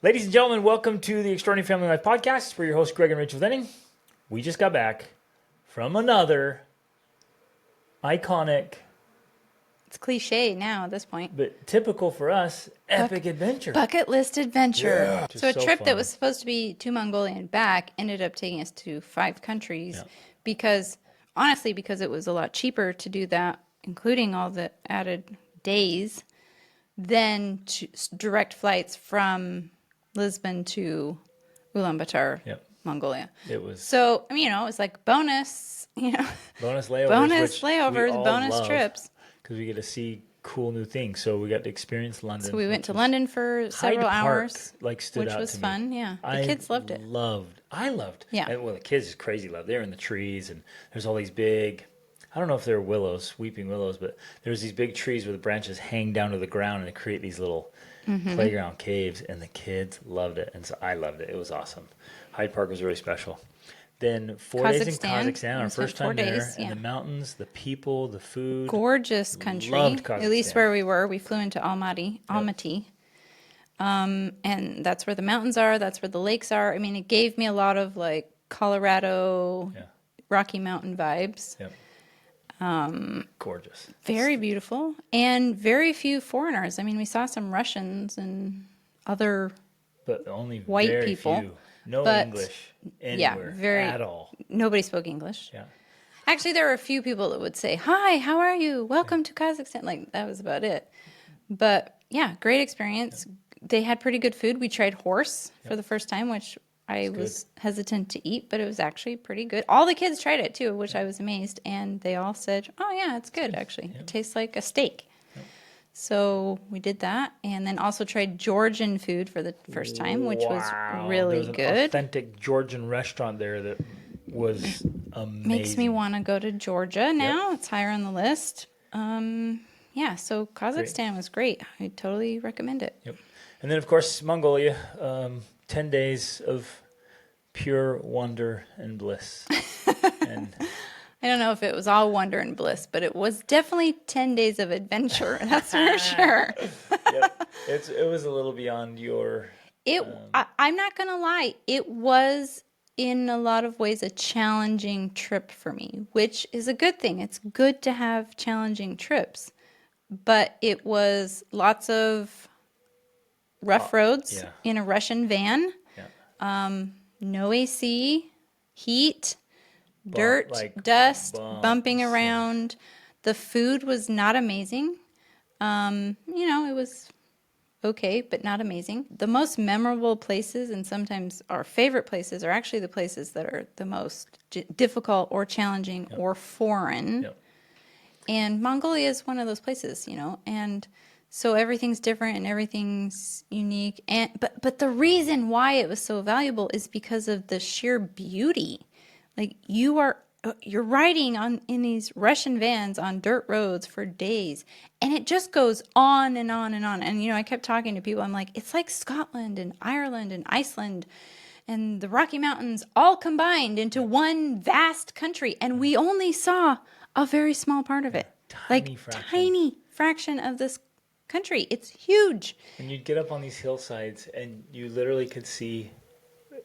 Ladies and gentlemen, welcome to the Extraordinary Family Life Podcast. We're your hosts, Greg and Rachel Denning. We just got back from another iconic, It's cliche now at this point. but typical for us, epic adventure. Bucket list adventure. Yeah. So a Just so trip fun. that was supposed to be to Mongolia and back ended up taking us to 5 countries because it was a lot cheaper to do that, including all the added days, than direct flights from Lisbon to Ulaanbaatar, Mongolia. It was So, it was like bonus, bonus layovers, bonus layovers, bonus trips. Because we get to see cool new things. So we got to experience London. So we went to London for several hours, stood which out was to me. fun. Yeah, the kids loved it. I loved. Yeah. And, well, the kids just crazy loved. They're in the trees, and there's all these big. I don't know if they're willows, weeping willows, but there's these big trees where the branches hang down to the ground and they create these little playground caves, and the kids loved it, and so I loved it. It was awesome. Hyde Park was really special. Then 4 days in Kazakhstan, our first time there, and the mountains, the people, the food. Gorgeous country. Loved Kazakhstan. At least where we were. We flew into Almaty. And that's where the mountains are. That's where the lakes are. I mean, it gave me a lot of like Colorado, Rocky Mountain vibes. Yep. Gorgeous. Very beautiful. And very few foreigners. I mean, we saw some Russians and other But only white very people. few. No But, English anywhere at all. Nobody spoke English. Yeah. Actually, there were a few people that would say, "Hi, how are you? Welcome to Kazakhstan." Like, that was about it. But, yeah, great experience. They had pretty good food. We tried horse for the first time, which I was hesitant to eat, but it was actually pretty good. All the kids tried it, too, which I was amazed. And they all said, "Oh, yeah, it's good, actually. It tastes like a steak." So we did that, and then also tried Georgian food for the first time, which was really There's an good. authentic Georgian restaurant there that was amazing. Makes me want to go to Georgia now. It's higher on the list. Yeah, so Kazakhstan was great. I totally recommend it. Yep. And then, of course, Mongolia. 10 days of pure wonder and bliss. And I don't know if it was all wonder and bliss, but it was definitely 10 days of adventure. That's for sure. it was a little beyond your... I'm not going to lie. It was, in a lot of ways, a challenging trip for me, which is a good thing. It's good to have challenging trips. But it was lots of rough roads in a Russian van, no AC, heat, dirt, dust, bumping around. The food was not amazing. It was okay, but not amazing. The most memorable places, and sometimes our favorite places, are actually the places that are the most difficult or challenging or foreign. And Mongolia is one of those places, and so everything's different and everything's unique. But the reason why it was so valuable is because of the sheer beauty. Like, you're riding in these Russian vans on dirt roads for days, and it just goes on and on and on. And I kept talking to people. I'm like, it's like Scotland and Ireland and Iceland and the Rocky Mountains all combined into one vast country, and we only saw a very small part of it. Tiny fraction of this country. It's huge. And you'd get up on these hillsides, and you literally could see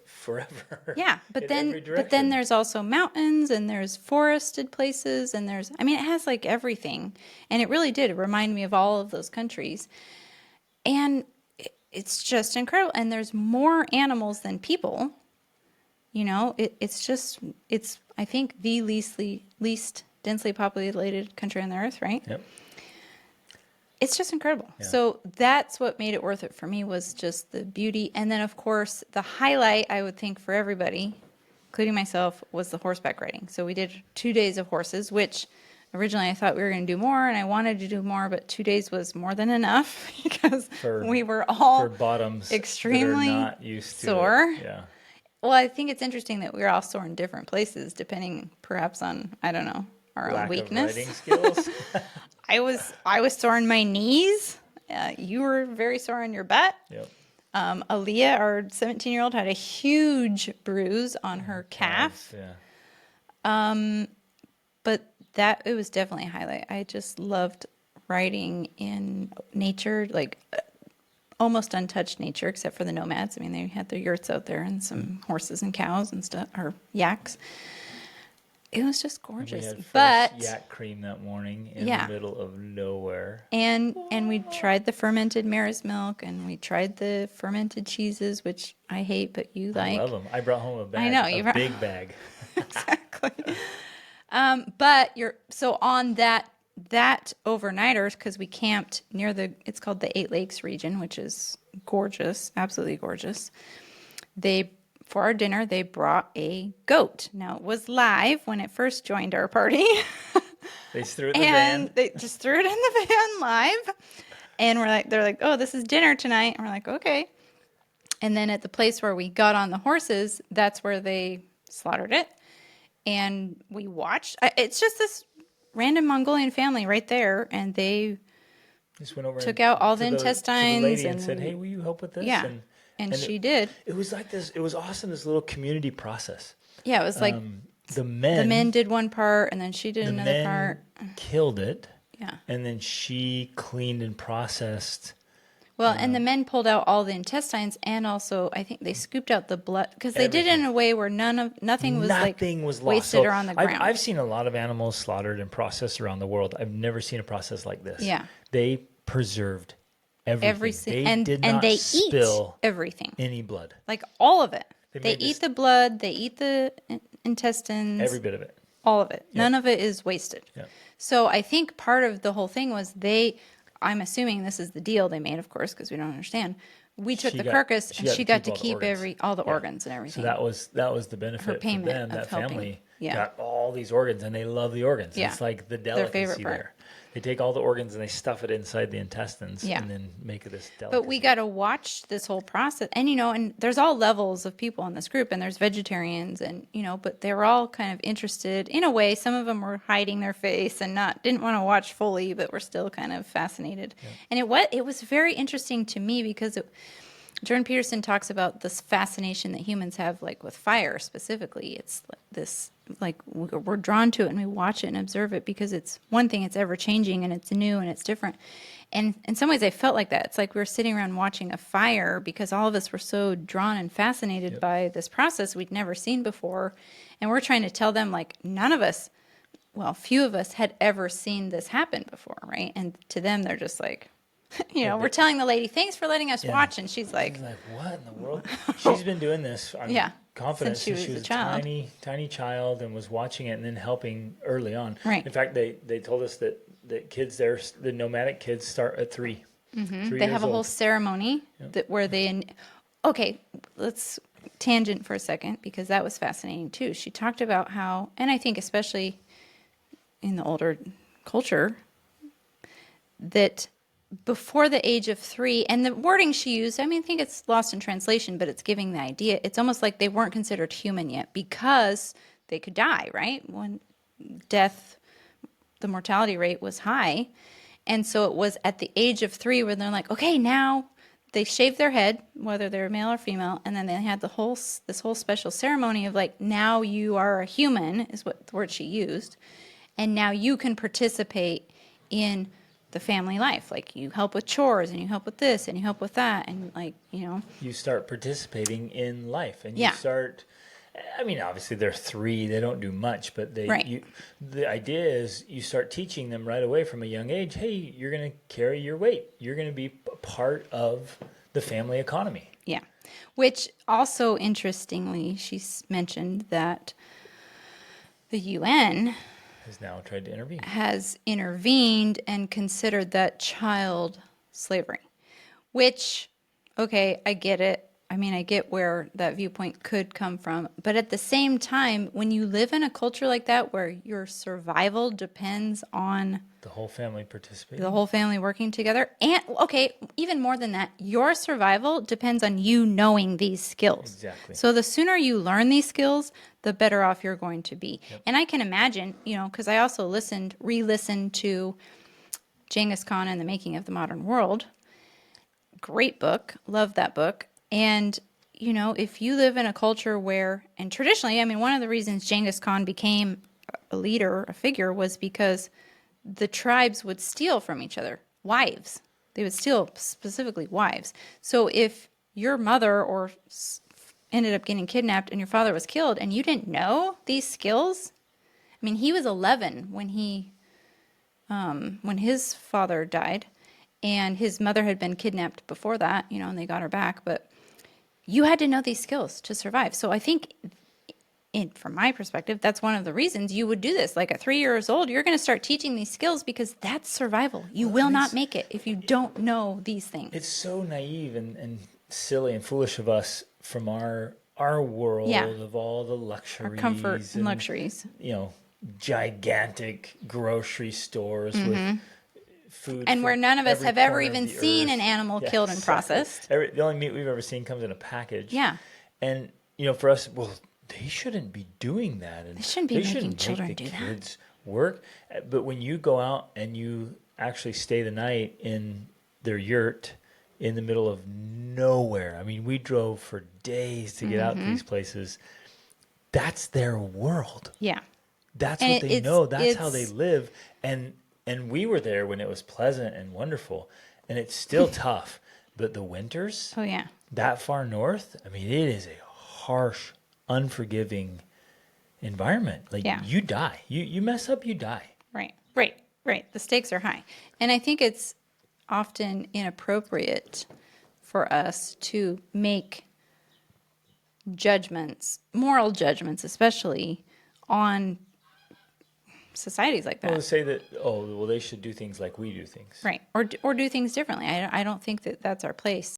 forever. Yeah, but then there's also mountains, and there's forested places, and it has like everything. And it really did remind me of all of those countries. And it's just incredible. And there's more animals than people. It's I think the least densely populated country on the earth, right? Yep. It's just incredible. Yeah. So that's what made it worth it for me, was just the beauty. And then, of course, the highlight, I would think, for everybody, including myself, was the horseback riding. So we did 2 days of horses, which originally I thought we were going to do more, and I wanted to do more, but 2 days was more than enough because we were all extremely not used to sore. It. Yeah. Well, I think it's interesting that we were all sore in different places, depending perhaps on, I don't know, our own weakness. Lack of riding skills. I was sore in my knees. You were very sore in your butt. Yep. Aaliyah, our 17-year-old, had a huge bruise on her calf. Yeah. But it was definitely a highlight. I just loved riding in nature, like almost untouched nature, except for the nomads. I mean, they had their yurts out there and some horses and cows and stuff, or yaks. It was just And we gorgeous. had fresh But yak cream that morning in yeah, the middle of nowhere. and we tried the fermented mare's milk, and we tried the fermented cheeses, which I hate, but you I like. love them. I brought home a bag, I know you a big bag. exactly. But you're so on that overnighters, because we camped near it's called the Eight Lakes region, which is gorgeous, absolutely gorgeous. For our dinner, they brought a goat. Now, it was live when it first joined our party. They just threw it in the And van. they just threw it in the van live. And they're like, oh, this is dinner tonight. And we're like, okay. And then at the place where we got on the horses, that's where they slaughtered it. And we watched. It's just this random Mongolian family right there. And they Just went over took out all the to intestines. the lady and and said, "Hey, will you help with this?" yeah. And she did. It was like this. It was awesome. This little community process. Yeah, it was like The the men did one part, and then she did the another men part. killed it, Yeah. and then she cleaned and processed. Well, and the men pulled out all the intestines, and also I think they scooped out the blood, because they did it in a way where nothing was Nothing was lost. wasted So or on the ground. I've seen a lot of animals slaughtered and processed around the world. I've never seen a process like this. Yeah. They preserved everything. They did not they spill eat everything, any blood. like all of it. They made eat this- the blood, they eat the intestines, Every bit of it. all of it. None of it is wasted. Yeah. So I think part of the whole thing was I'm assuming this is the deal they made, of course, because we don't understand. We took the carcass, and she got to keep all the organs and everything. So that was the benefit payment for them. of That helping. family Yeah. got all these organs, and they love the organs. Yeah. It's like the Their favorite delicacy part. there. They take all the organs and they stuff it inside the intestines, Yeah. and then make it this delicacy. But we got to watch this whole process. And, and there's all levels of people in this group, and there's vegetarians, and, but they were all kind of interested in a way. Some of them were hiding their face and didn't want to watch fully, but were still kind of fascinated. Yeah. And it was very interesting to me, because Jordan Peterson talks about this fascination that humans have, like with fire specifically. It's this, like, we're drawn to it and we watch it and observe it because it's one thing, it's ever changing and it's new and it's different. And in some ways I felt like that. It's like we were sitting around watching a fire because all of us were so drawn and fascinated by this process we'd never seen before. And we're trying to tell them, like, few of us had ever seen this happen before, right? And to them, they're just like, we're telling the lady, thanks for letting us watch. And she's like, what in the world? She's been doing this, I'm confident, since she was a child. tiny child, and was watching it and then helping early on. Right. In fact, they told us that kids there, the nomadic kids, start at 3. Mm-hmm. 3 They years have a old. whole ceremony where they... Okay, let's tangent for a second, because that was fascinating too. She talked about how, and I think especially in the older culture, that before the age of 3, and the wording she used, I think it's lost in translation, but it's giving the idea. It's almost like they weren't considered human yet because they could die, right? When death, the mortality rate was high. And so it was at the age of 3 where they're like, okay, now they shave their head, whether they're male or female, and then they had this whole special ceremony of, like, now you are a human, is what the word she used, and now you can participate in the family life. Like, you help with chores, and you help with this, and you help with that, and, like, You start participating in life, and you Yeah. start... obviously they're 3; they don't do much, but the idea is you start teaching them right away from a young age. Hey, you're going to carry your weight. You're going to be part of the family economy. Yeah. Which also, interestingly, mentioned that the UN Has now tried to intervene. has intervened and considered that child slavery, which, okay, I get it. I get where that viewpoint could come from. But at the same time, when you live in a culture like that where your survival depends on The whole family participating. the whole family working together, and, okay, even more than that, your survival depends on you knowing these skills. Exactly. So the sooner you learn these skills, the better off you're going to be. Yep. And I can imagine, because I also re-listened to Genghis Khan and the Making of the Modern World. Great book. Love that book. And, if you live in a culture where, and traditionally, one of the reasons Genghis Khan became a leader, a figure, was because the tribes would steal from each other, wives. They would steal specifically wives. So if your mother ended up getting kidnapped and your father was killed and you didn't know these skills, I mean, he was 11 when his father died, and his mother had been kidnapped before that, and they got her back, but you had to know these skills to survive. So I think, from my perspective, that's one of the reasons you would do this. Like at 3 years old, you're going to start teaching these skills because that's survival. You will not make it if you don't know these things. It's so naive and silly and foolish of us from our world of all the luxuries, Our comfort and luxuries. Gigantic grocery stores with food, and where none of us have ever even seen earth. an animal killed and processed. The only meat we've ever seen comes in a package. Yeah. And for us, well, they shouldn't be doing that. And they shouldn't be making children make the do kids work. But when you go out and you actually stay the night in their yurt in the middle of nowhere, I mean, we drove for days to get out to these places. That's their world. Yeah. That's what they know. That's how they live. And we were there when it was pleasant and wonderful. And it's still tough. But the winters, that far north, I mean, it is a harsh, unforgiving environment. Like you die. You mess up, you die. Right. The stakes are high. And I think it's often inappropriate for us to make judgments, moral judgments especially, on societies like that. Well, to say that, they should do things like we do things. Right. Or do things differently. I don't think that that's our place.